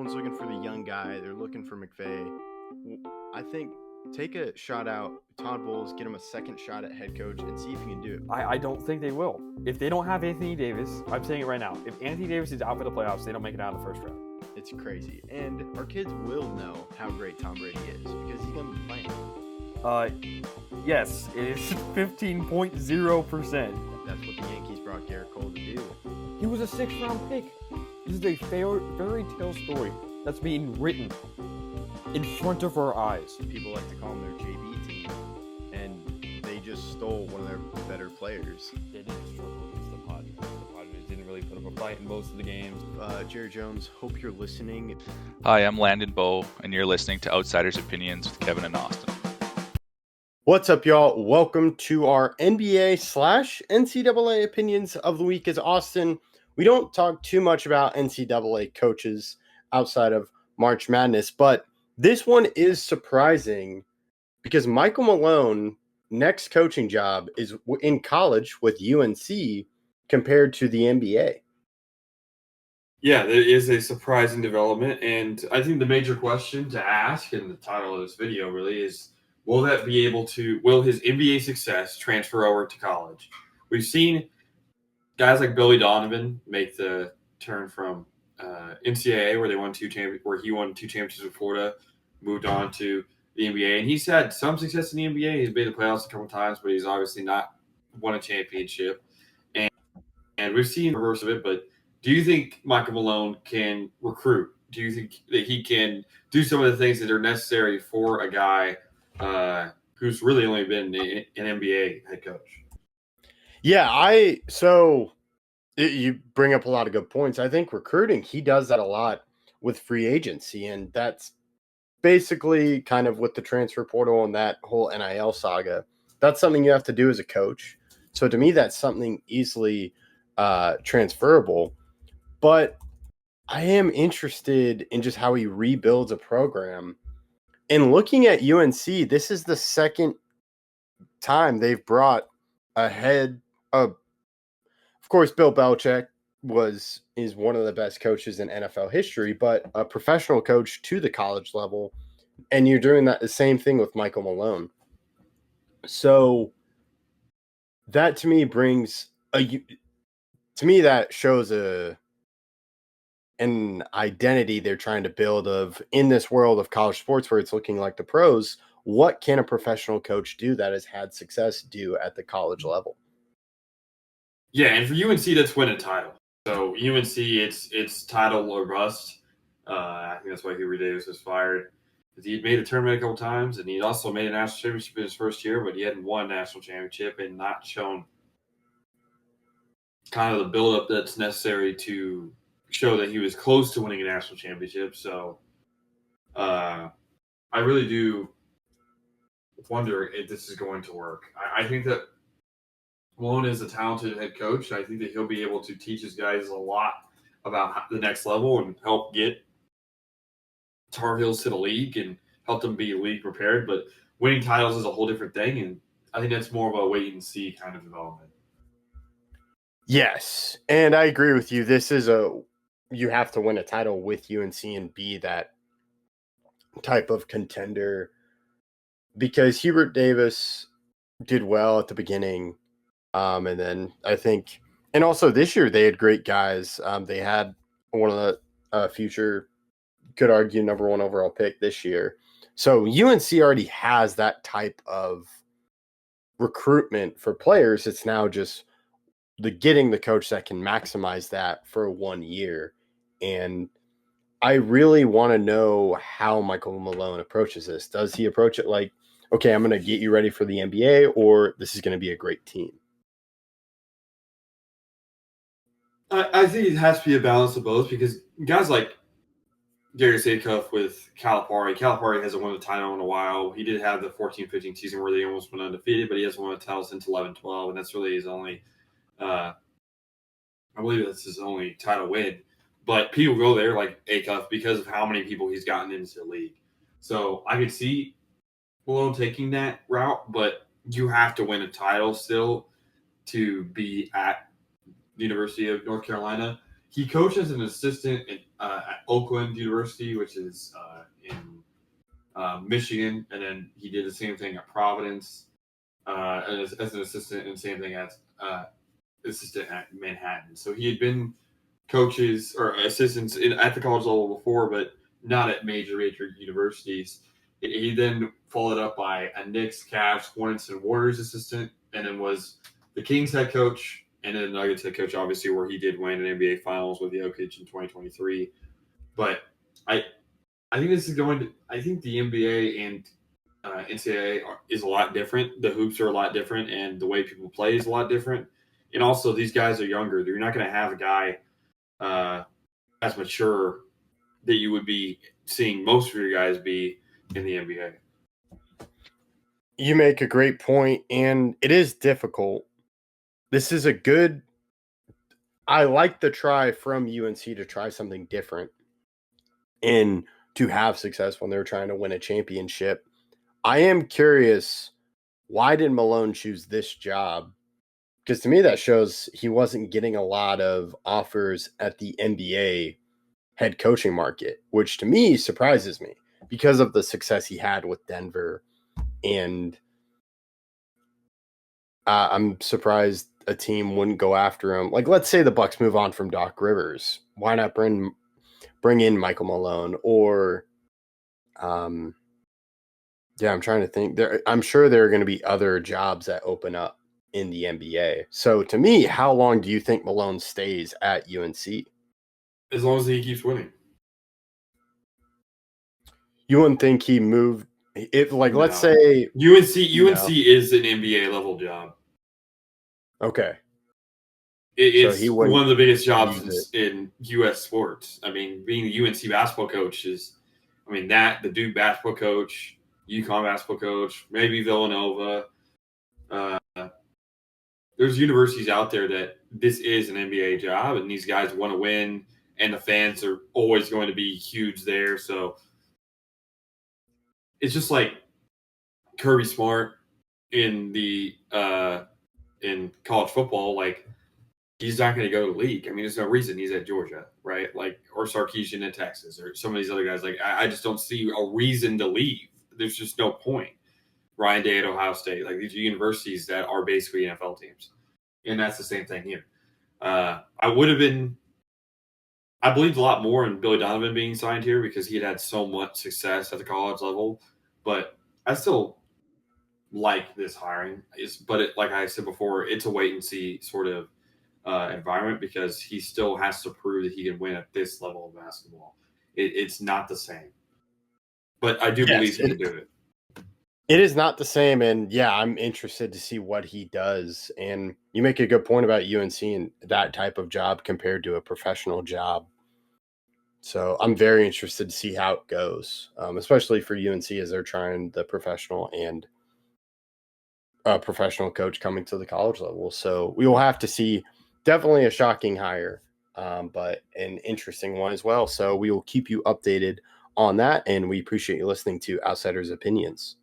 everyone's looking for the young guy. They're looking for McVay. I think take a shot out Todd Bowles, get him a second shot at head coach, and see if he can do it. I don't think they will. If they don't have Anthony Davis, I'm saying it right now. If Anthony Davis is out for the playoffs, they don't make it out of the first round. It's crazy. And our kids will know how great Tom Brady is because he's going to be playing. Yes, it is 15.0%. That's what the Yankees brought Garrett Cole to do. He was a 6th-round pick. This is a fairy tale story that's being written in front of our eyes. People like to call them their JV team, and they just stole one of their better players. They didn't struggle against the Padres. The Padres didn't really put up a fight in most of the games. Jerry Jones, hope you're listening. Hi, I'm Landon Bowe, and you're listening to Outsiders Opinions with Kevin and Austin. What's up, y'all? Welcome to our NBA/NCAA opinions of the week. As Austin, we don't talk too much about NCAA coaches outside of March Madness, but this one is surprising because Michael Malone, next coaching job is in college with UNC compared to the NBA. Yeah, there is a surprising development, and I think the major question to ask in the title of this video really is, will his NBA success transfer over to college? We've seen guys like Billy Donovan make the turn from NCAA, where he won 2 championships with Florida, moved on to the NBA, and he's had some success in the NBA. He's made the playoffs a couple times, but he's obviously not won a championship. And we've seen the reverse of it. But do you think Michael Malone can recruit? Do you think that he can do some of the things that are necessary for a guy who's really only been an NBA head coach? Yeah, you bring up a lot of good points. I think recruiting, he does that a lot with free agency, and that's basically kind of with the transfer portal and that whole NIL saga. That's something you have to do as a coach. So to me, that's something easily transferable. But I am interested in just how he rebuilds a program. And looking at UNC, this is the second time they've brought a head of course, Bill Belichick is one of the best coaches in NFL history, but a professional coach to the college level. And you're doing the same thing with Michael Malone. So that to me that shows an identity they're trying to build of, in this world of college sports where it's looking like the pros, what can a professional coach do that has had success do at the college level? Yeah, and for UNC, that's win a title. So UNC, it's title or bust. I think that's why Hubert Davis was fired. He'd made the tournament a couple times, and he'd also made a national championship in his first year, but he hadn't won a national championship and not shown kind of the buildup that's necessary to show that he was close to winning a national championship. So I really do wonder if this is going to work. I think that Malone is a talented head coach. I think that he'll be able to teach his guys a lot about the next level and help get Tar Heels to the league and help them be league prepared. But winning titles is a whole different thing, and I think that's more of a wait and see kind of development. Yes, and I agree with you. You have to win a title with UNC and be that type of contender, because Hubert Davis did well at the beginning. And then I think, and also this year they had great guys. They had one of the future, could argue, number 1 overall pick this year. So UNC already has that type of recruitment for players. It's now just getting the coach that can maximize that for 1 year. And I really want to know how Michael Malone approaches this. Does he approach it like, okay, I'm going to get you ready for the NBA, or this is going to be a great team? I think it has to be a balance of both, because guys like Darius Acuff with Calipari hasn't won a title in a while. He did have the 14-15 season where they almost went undefeated, but he hasn't won a title since 11-12, and that's really his only I believe that's his only title win. But people go there like Acuff because of how many people he's gotten into the league. So I could see Malone taking that route, but you have to win a title still to be at the University of North Carolina. He coached as an assistant at Oakland University, which is in Michigan, and then he did the same thing at Providence as an assistant, and same thing as assistant at Manhattan. So he had been coaches or assistants at the college level before, but not at major universities. He then followed up by a Knicks, Cavs, Hornets, and Warriors assistant, and then was the Kings head coach, and then Nuggets head coach, obviously, where he did win an NBA Finals with Jokic in 2023. But I think this is going to. I think the NBA and NCAA is a lot different. The hoops are a lot different, and the way people play is a lot different. And also, these guys are younger. You're not going to have a guy as mature that you would be seeing most of your guys be in the NBA. You make a great point, and it is difficult. This is a good – I like the try from UNC to try something different and to have success when they're trying to win a championship. I am curious, why did Malone choose this job? Because to me, that shows he wasn't getting a lot of offers at the NBA head coaching market, which to me surprises me because of the success he had with Denver. And I'm surprised a team wouldn't go after him. Like, let's say the Bucks move on from Doc Rivers. Why not bring in Michael Malone? Or, I'm trying to think. I'm sure there are going to be other jobs that open up in the NBA. So to me, how long do you think Malone stays at UNC? As long as he keeps winning. You wouldn't think he moved if, like, No. let's say UNC is an NBA level job. Okay. It's one of the biggest jobs in U.S. sports. I mean, being the UNC basketball coach is, the Duke basketball coach, UConn basketball coach, maybe Villanova. There's universities out there that this is an NBA job, and these guys want to win, and the fans are always going to be huge there. So it's just like Kirby Smart in in college football, like, he's not going to go to the league. I mean, there's no reason he's at Georgia, right? Like, or Sarkisian in Texas, or some of these other guys. Like, I just don't see a reason to leave. There's just no point. Ryan Day at Ohio State, like, these are universities that are basically NFL teams, and that's the same thing here. I believed a lot more in Billy Donovan being signed here because he had so much success at the college level, but I still like this hiring. Like I said before, it's a wait and see sort of environment because he still has to prove that he can win at this level of basketball. It's not the same, but I do believe he can do it. It is not the same, and I'm interested to see what he does. And you make a good point about UNC and that type of job compared to a professional job. So I'm very interested to see how it goes, especially for UNC as they're trying the professional and professional coach coming to the college level. So we will have to see. Definitely a shocking hire, but an interesting one as well. So we will keep you updated on that, and we appreciate you listening to Outsiders Opinions.